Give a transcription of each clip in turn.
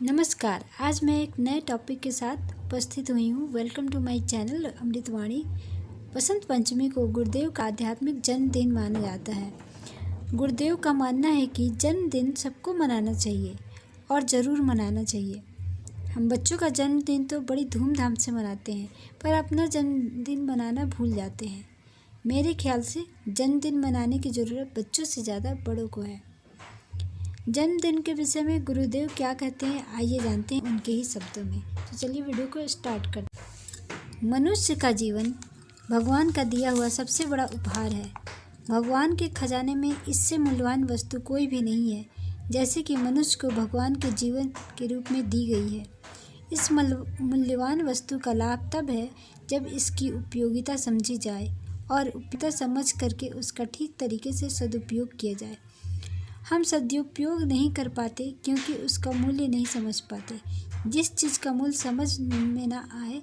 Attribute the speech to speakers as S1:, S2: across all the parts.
S1: नमस्कार। आज मैं एक नए टॉपिक के साथ उपस्थित हुई हूँ। वेलकम टू माय चैनल अमृतवाणी। बसंत पंचमी को गुरुदेव का आध्यात्मिक जन्मदिन माना जाता है। गुरुदेव का मानना है कि जन्मदिन सबको मनाना चाहिए और ज़रूर मनाना चाहिए। हम बच्चों का जन्मदिन तो बड़ी धूमधाम से मनाते हैं, पर अपना जन्मदिन मनाना भूल जाते हैं। मेरे ख्याल से जन्मदिन मनाने की ज़रूरत बच्चों से ज़्यादा बड़ों को है। जन्मदिन के विषय में गुरुदेव क्या कहते हैं, आइए जानते हैं उनके ही शब्दों में। तो चलिए वीडियो को स्टार्ट करते हैं। मनुष्य का जीवन भगवान का दिया हुआ सबसे बड़ा उपहार है। भगवान के खजाने में इससे मूल्यवान वस्तु कोई भी नहीं है, जैसे कि मनुष्य को भगवान के जीवन के रूप में दी गई है। इस मूल्यवान वस्तु का लाभ तब है जब इसकी उपयोगिता समझी जाए और उपयोगिता समझ करके उसका ठीक तरीके से सदुपयोग किया जाए। हम सदुपयोग नहीं कर पाते क्योंकि उसका मूल्य नहीं समझ पाते। जिस चीज़ का मूल्य समझ में ना आए,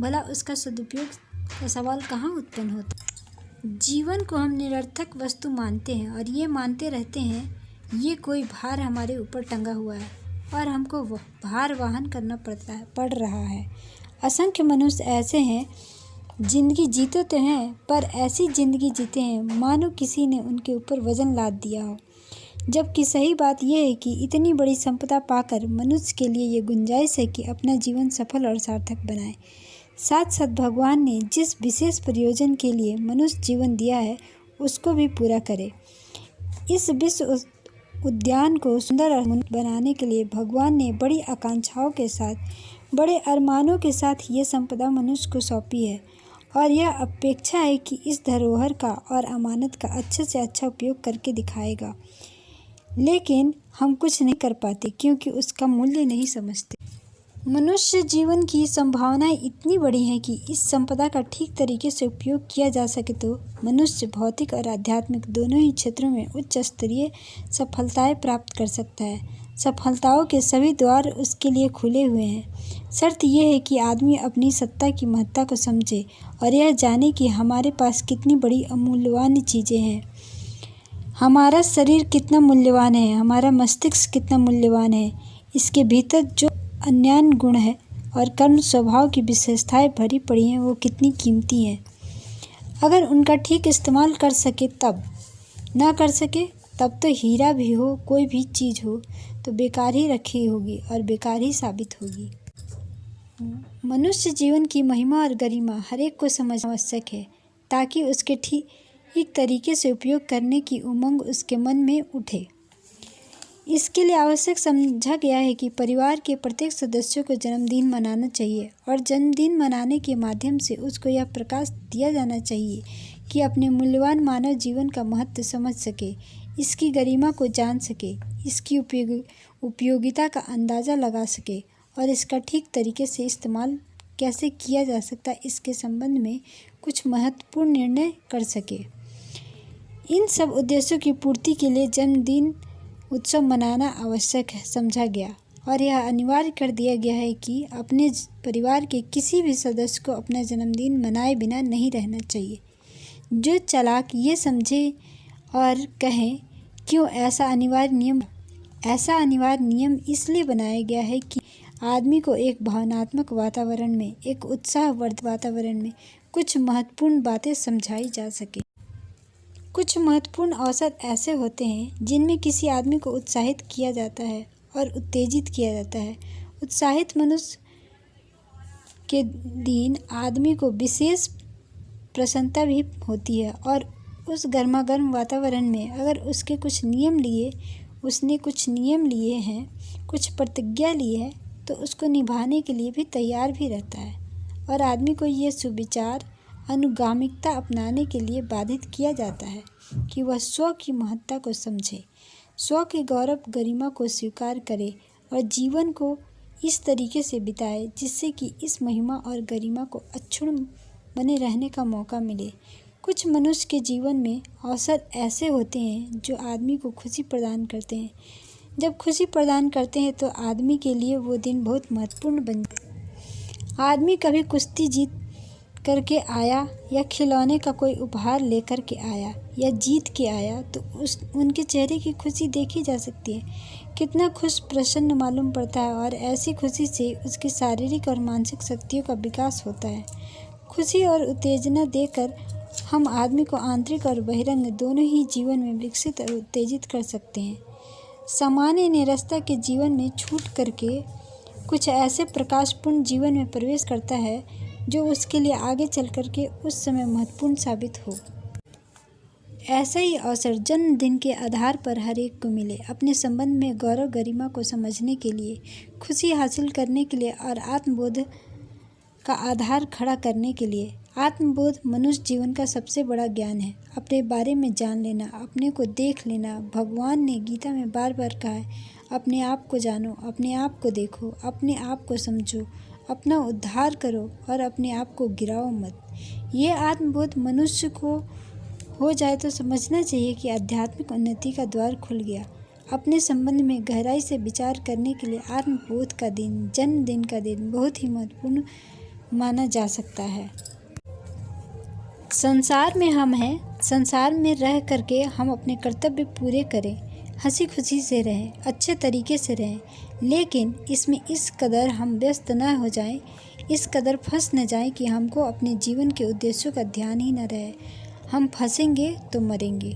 S1: भला उसका सदुपयोग का सवाल कहाँ उत्पन्न होता। जीवन को हम निरर्थक वस्तु मानते हैं और ये मानते रहते हैं ये कोई भार हमारे ऊपर टंगा हुआ है और हमको भार वहन करना पड़ रहा है। असंख्य मनुष्य ऐसे हैं जिंदगी जीते तो हैं, पर ऐसी ज़िंदगी जीते हैं मानो किसी ने उनके ऊपर वज़न लाद दिया हो। जबकि सही बात यह है कि इतनी बड़ी संपदा पाकर मनुष्य के लिए ये गुंजाइश है कि अपना जीवन सफल और सार्थक बनाए। साथ साथ भगवान ने जिस विशेष प्रयोजन के लिए मनुष्य जीवन दिया है उसको भी पूरा करे। इस विश्व उद्यान को सुंदर और बनाने के लिए भगवान ने बड़ी आकांक्षाओं के साथ, बड़े अरमानों के साथ ये संपदा मनुष्य को सौंपी है और यह अपेक्षा है कि इस धरोहर का और अमानत का अच्छे से अच्छा उपयोग करके दिखाएगा। लेकिन हम कुछ नहीं कर पाते क्योंकि उसका मूल्य नहीं समझते। मनुष्य जीवन की संभावनाएं इतनी बड़ी हैं कि इस संपदा का ठीक तरीके से उपयोग किया जा सके तो मनुष्य भौतिक और आध्यात्मिक दोनों ही क्षेत्रों में उच्च स्तरीय सफलताएं प्राप्त कर सकता है। सफलताओं के सभी द्वार उसके लिए खुले हुए हैं। शर्त यह है कि आदमी अपनी सत्ता की महत्ता को समझे और यह जाने कि हमारे पास कितनी बड़ी अमूल्यवान चीज़ें हैं। हमारा शरीर कितना मूल्यवान है, हमारा मस्तिष्क कितना मूल्यवान है, इसके भीतर जो अन्यान गुण है और कर्म स्वभाव की विशेषताएं भरी पड़ी हैं वो कितनी कीमती हैं। अगर उनका ठीक इस्तेमाल कर सके तब, ना कर सके तब तो हीरा भी हो, कोई भी चीज़ हो तो बेकार ही रखी होगी और बेकार ही साबित होगी। मनुष्य जीवन की महिमा और गरिमा हर एक को समझना आवश्यक है ताकि उसके ठीक तरीके से उपयोग करने की उमंग उसके मन में उठे। इसके लिए आवश्यक समझा गया है कि परिवार के प्रत्येक सदस्य को जन्मदिन मनाना चाहिए और जन्मदिन मनाने के माध्यम से उसको यह प्रकाश दिया जाना चाहिए कि अपने मूल्यवान मानव जीवन का महत्व समझ सके, इसकी गरिमा को जान सके, इसकी उपयोगिता का अंदाज़ा लगा सके और इसका ठीक तरीके से इस्तेमाल कैसे किया जा सकता है इसके संबंध में कुछ महत्वपूर्ण निर्णय कर सके। इन सब उद्देश्यों की पूर्ति के लिए जन्मदिन उत्सव मनाना आवश्यक है समझा गया और यह अनिवार्य कर दिया गया है कि अपने परिवार के किसी भी सदस्य को अपना जन्मदिन मनाए बिना नहीं रहना चाहिए। जो चालाक ये समझे और कहें क्यों ऐसा अनिवार्य नियम इसलिए बनाया गया है कि आदमी को एक भावनात्मक वातावरण में, एक उत्साहवर्धक वातावरण में कुछ महत्वपूर्ण बातें समझाई जा सके। कुछ महत्वपूर्ण अवसर ऐसे होते हैं जिनमें किसी आदमी को उत्साहित किया जाता है और उत्तेजित किया जाता है। उत्साहित मनुष्य के दिन आदमी को विशेष प्रसन्नता भी होती है और उस गर्मागर्म वातावरण में अगर उसने कुछ नियम लिए हैं, कुछ प्रतिज्ञा ली है तो उसको निभाने के लिए भी तैयार भी रहता है और आदमी को ये सुविचार अनुगामिकता अपनाने के लिए बाधित किया जाता है कि वह स्व की महत्ता को समझे, स्व के गौरव गरिमा को स्वीकार करे और जीवन को इस तरीके से बिताए जिससे कि इस महिमा और गरिमा को अक्षुण्ण बने रहने का मौका मिले। कुछ मनुष्य के जीवन में अवसर ऐसे होते हैं जो आदमी को खुशी प्रदान करते हैं। जब खुशी प्रदान करते हैं तो आदमी के लिए वो दिन बहुत महत्वपूर्ण बन जाता है। आदमी कभी कुश्ती जीत करके आया या खिलौने का कोई उपहार लेकर के आया या जीत के आया तो उनके चेहरे की खुशी देखी जा सकती है। कितना खुश प्रसन्न मालूम पड़ता है और ऐसी खुशी से उसकी शारीरिक और मानसिक शक्तियों का विकास होता है। खुशी और उत्तेजना देकर हम आदमी को आंतरिक और बहिरंग दोनों ही जीवन में विकसित और उत्तेजित कर सकते हैं। सामान्य निरस्ता के जीवन में छूट करके कुछ ऐसे प्रकाशपूर्ण जीवन में प्रवेश करता है जो उसके लिए आगे चल करके उस समय महत्वपूर्ण साबित हो। ऐसा ही अवसर जन्मदिन के आधार पर हर एक को मिले, अपने संबंध में गौरव गरिमा को समझने के लिए, खुशी हासिल करने के लिए और आत्मबोध का आधार खड़ा करने के लिए। आत्मबोध मनुष्य जीवन का सबसे बड़ा ज्ञान है। अपने बारे में जान लेना, अपने को देख लेना। भगवान ने गीता में बार बार कहा है, अपने आप को जानो, अपने आप को देखो, अपने आप को समझो, अपना उद्धार करो और अपने आप को गिराओ मत। ये आत्मबोध मनुष्य को हो जाए तो समझना चाहिए कि आध्यात्मिक उन्नति का द्वार खुल गया। अपने संबंध में गहराई से विचार करने के लिए आत्मबोध का दिन, जन्मदिन का दिन बहुत ही महत्वपूर्ण माना जा सकता है। संसार में हम हैं, संसार में रह करके हम अपने कर्तव्य पूरे करें, हंसी खुशी से रहें, अच्छे तरीके से रहें, लेकिन इसमें इस कदर हम व्यस्त न हो जाएं, इस कदर फंस न जाएं कि हमको अपने जीवन के उद्देश्यों का ध्यान ही न रहे। हम फंसेंगे तो मरेंगे।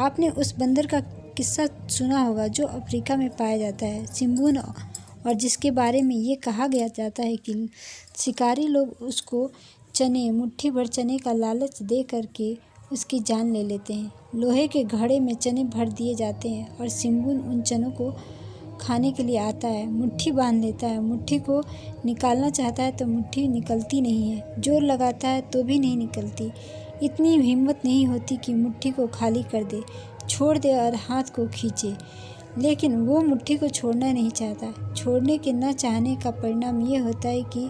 S1: आपने उस बंदर का किस्सा सुना होगा जो अफ्रीका में पाया जाता है, सिम्बून, और जिसके बारे में ये कहा गया जाता है कि शिकारी लोग उसको चने, मुट्ठी भर चने का लालच दे करके उसकी जान ले लेते हैं। लोहे के घड़े में चने भर दिए जाते हैं और सिम्बून उन चनों को खाने के लिए आता है, मुट्ठी बांध लेता है। मुट्ठी को निकालना चाहता है तो मुट्ठी निकलती नहीं है, जोर लगाता है तो भी नहीं निकलती। इतनी हिम्मत नहीं होती कि मुट्ठी को खाली कर दे, छोड़ दे और हाथ को खींचे, लेकिन वो मुट्ठी को छोड़ना नहीं चाहता। छोड़ने के न चाहने का परिणाम ये होता है कि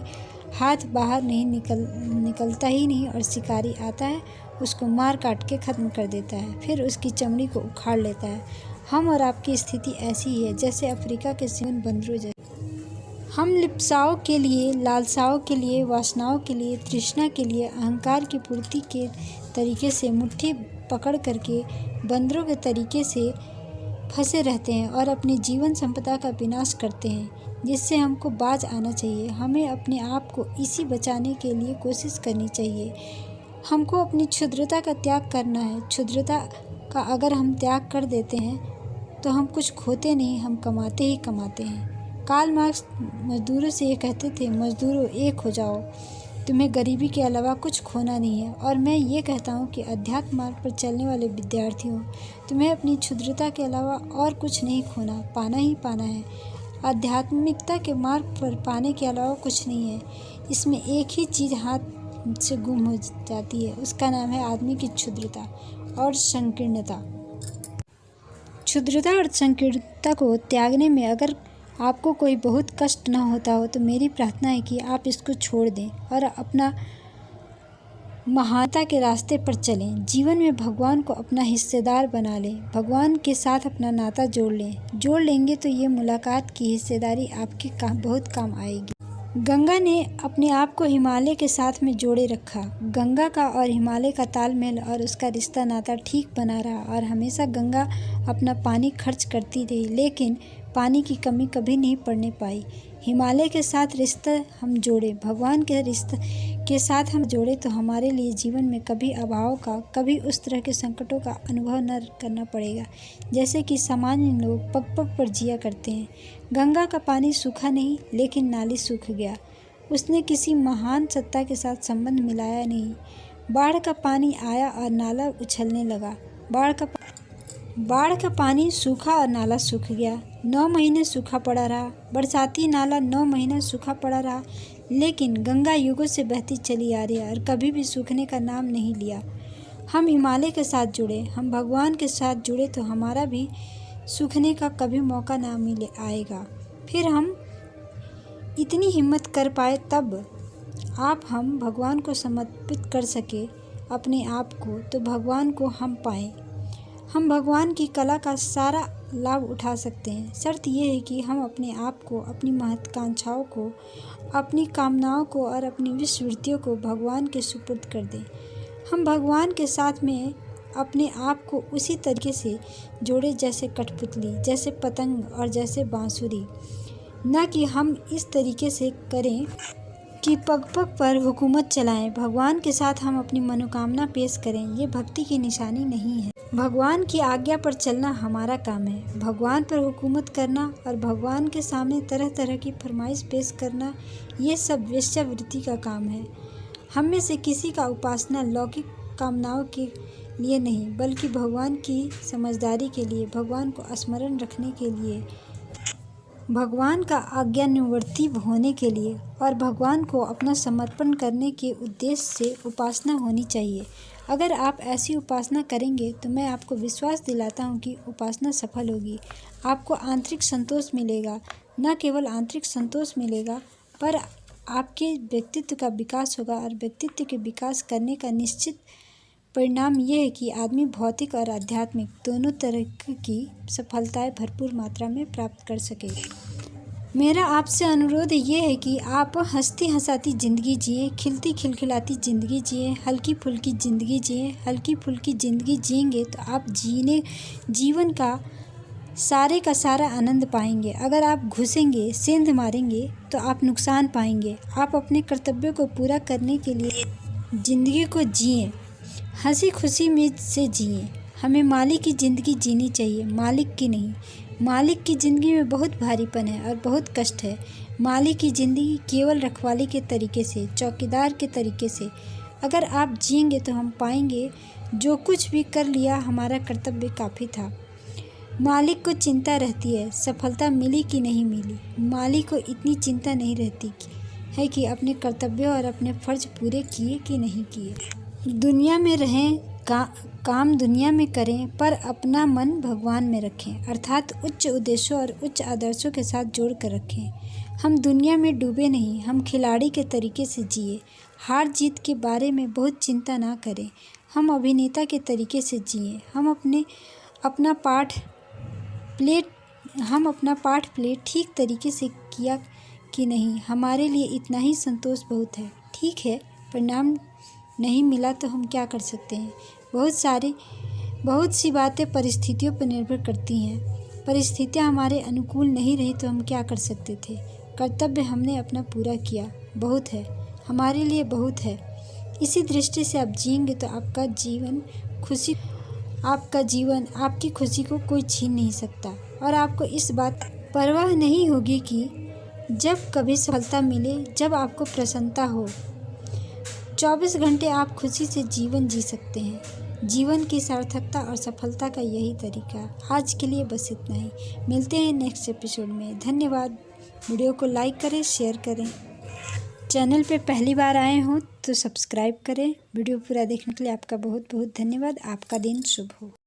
S1: हाथ बाहर नहीं निकलता ही नहीं और शिकारी आता है, उसको मार काट के ख़त्म कर देता है, फिर उसकी चमड़ी को उखाड़ लेता है। हम और आपकी स्थिति ऐसी ही है जैसे अफ्रीका के सिम्बून बंदरों जैसे। हम लिप्साओं के लिए, लालसाओं के लिए, वासनाओं के लिए, तृष्णा के लिए, अहंकार की पूर्ति के तरीके से मुट्ठी पकड़ करके बंदरों के तरीके से फंसे रहते हैं और अपनी जीवन संपदा का विनाश करते हैं, जिससे हमको बाज आना चाहिए। हमें अपने आप को इसी बचाने के लिए कोशिश करनी चाहिए। हमको अपनी क्षुद्रता का त्याग करना है। क्षुद्रता का अगर हम त्याग कर देते हैं तो हम कुछ खोते नहीं, हम कमाते ही कमाते हैं। कार्ल मार्क्स मजदूरों से ये कहते थे, मजदूरों एक हो जाओ, तुम्हें गरीबी के अलावा कुछ खोना नहीं है। और मैं ये कहता हूँ कि अध्यात्म मार्ग पर चलने वाले विद्यार्थियों, तुम्हें अपनी क्षुद्रता के अलावा और कुछ नहीं खोना, पाना ही पाना है। आध्यात्मिकता के मार्ग पर पाने के अलावा कुछ नहीं है। इसमें एक ही चीज़ हाथ से गुम हो जाती है, उसका नाम है आदमी की क्षुद्रता और संकीर्णता। क्षुद्रता और संकीर्णता को त्यागने में अगर आपको कोई बहुत कष्ट ना होता हो तो मेरी प्रार्थना है कि आप इसको छोड़ दें और अपना महानता के रास्ते पर चलें। जीवन में भगवान को अपना हिस्सेदार बना लें, भगवान के साथ अपना नाता जोड़ लें। जोड़ लेंगे तो ये मुलाकात की हिस्सेदारी आपके बहुत काम आएगी। गंगा ने अपने आप को हिमालय के साथ में जोड़े रखा। गंगा का और हिमालय का तालमेल और उसका रिश्ता नाता ठीक बना रहा और हमेशा गंगा अपना पानी खर्च करती रही, लेकिन पानी की कमी कभी नहीं पड़ने पाई। हिमालय के साथ रिश्ता हम जोड़े, भगवान के रिश्ते के साथ हम जोड़े तो हमारे लिए जीवन में कभी अभाव का, कभी उस तरह के संकटों का अनुभव न करना पड़ेगा जैसे कि सामान्य लोग पग पग पर जिया करते हैं। गंगा का पानी सूखा नहीं, लेकिन नाली सूख गया। उसने किसी महान सत्ता के साथ संबंध मिलाया नहीं। बाढ़ का पानी आया और नाला उछलने लगा। बाढ़ का पानी सूखा और नाला सूख गया। 9 महीने सूखा पड़ा रहा। बरसाती नाला 9 महीने सूखा पड़ा रहा, लेकिन गंगा युगों से बहती चली आ रही है और कभी भी सूखने का नाम नहीं लिया। हम हिमालय के साथ जुड़े, हम भगवान के साथ जुड़े तो हमारा भी सूखने का कभी मौका ना मिले आएगा। फिर हम इतनी हिम्मत कर पाए तब हम भगवान को समर्पित कर सके अपने आप को, तो भगवान को हम पाएँ। हम भगवान की कला का सारा लाभ उठा सकते हैं। शर्त यह है कि हम अपने आप को, अपनी महत्वाकांक्षाओं को, अपनी कामनाओं को और अपनी विश्ववृत्तियों को भगवान के सुपुर्द कर दें। हम भगवान के साथ में अपने आप को उसी तरीके से जोड़े जैसे कठपुतली, जैसे पतंग और जैसे बांसुरी। न कि हम इस तरीके से करें कि पग पग पर हुकूमत चलाएं। भगवान के साथ हम अपनी मनोकामना पेश करें, ये भक्ति की निशानी नहीं है। भगवान की आज्ञा पर चलना हमारा काम है। भगवान पर हुकूमत करना और भगवान के सामने तरह तरह की फरमाइश पेश करना, ये सब वेश्यावृत्ति का काम है। हम में से किसी का उपासना लौकिक कामनाओं के लिए नहीं, बल्कि भगवान की समझदारी के लिए, भगवान को स्मरण रखने के लिए, भगवान का आज्ञानुवर्ती होने के लिए और भगवान को अपना समर्पण करने के उद्देश्य से उपासना होनी चाहिए। अगर आप ऐसी उपासना करेंगे तो मैं आपको विश्वास दिलाता हूँ कि उपासना सफल होगी। आपको आंतरिक संतोष मिलेगा। न केवल आंतरिक संतोष मिलेगा, पर आपके व्यक्तित्व का विकास होगा और व्यक्तित्व के विकास करने का निश्चित परिणाम ये है कि आदमी भौतिक और आध्यात्मिक दोनों तरह की सफलताएं भरपूर मात्रा में प्राप्त कर सके। मेरा आपसे अनुरोध ये है कि आप हंसती हंसाती ज़िंदगी जिए, खिलती खिलखिलाती ज़िंदगी जिए, हल्की फुल्की ज़िंदगी जिए। हल्की फुल्की ज़िंदगी जिएंगे तो आप जीवन का सारा आनंद पाएंगे। अगर आप घुसेंगे, सेंध मारेंगे तो आप नुकसान पाएंगे। आप अपने कर्तव्यों को पूरा करने के लिए ज़िंदगी को जिए, हंसी खुशी में से जिए। हमें मालिक की ज़िंदगी जीनी चाहिए, मालिक की नहीं। मालिक की ज़िंदगी में बहुत भारीपन है और बहुत कष्ट है। मालिक की ज़िंदगी केवल रखवाली के तरीके से, चौकीदार के तरीके से अगर आप जिएंगे तो हम पाएंगे जो कुछ भी कर लिया हमारा कर्तव्य काफ़ी था। मालिक को चिंता रहती है सफलता मिली कि नहीं मिली। मालिक को इतनी चिंता नहीं रहती है कि अपने कर्तव्यों और अपने फ़र्ज पूरे किए कि नहीं किए। दुनिया में रहें, काम दुनिया में करें, पर अपना मन भगवान में रखें, अर्थात उच्च उद्देश्यों और उच्च आदर्शों के साथ जोड़ कर रखें। हम दुनिया में डूबे नहीं, हम खिलाड़ी के तरीके से जिए। हार जीत के बारे में बहुत चिंता ना करें, हम अभिनेता के तरीके से जिए। हम अपना पाठ प्ले ठीक तरीके से किया कि नहीं, हमारे लिए इतना ही संतोष बहुत है। ठीक है, परिणाम नहीं मिला तो हम क्या कर सकते हैं। बहुत सी बातें परिस्थितियों पर निर्भर करती हैं। परिस्थितियाँ हमारे अनुकूल नहीं रही तो हम क्या कर सकते थे। कर्तव्य हमने अपना पूरा किया, बहुत है, हमारे लिए बहुत है। इसी दृष्टि से आप जिएंगे तो आपकी खुशी को कोई छीन नहीं सकता और आपको इस बात परवाह नहीं होगी कि जब कभी सफलता मिले, जब आपको प्रसन्नता हो। 24 घंटे आप खुशी से जीवन जी सकते हैं। जीवन की सार्थकता और सफलता का यही तरीका। आज के लिए बस इतना ही, मिलते हैं नेक्स्ट एपिसोड में। धन्यवाद। वीडियो को लाइक करें, शेयर करें। चैनल पे पहली बार आए हों तो सब्सक्राइब करें। वीडियो पूरा देखने के लिए आपका बहुत बहुत धन्यवाद। आपका दिन शुभ हो।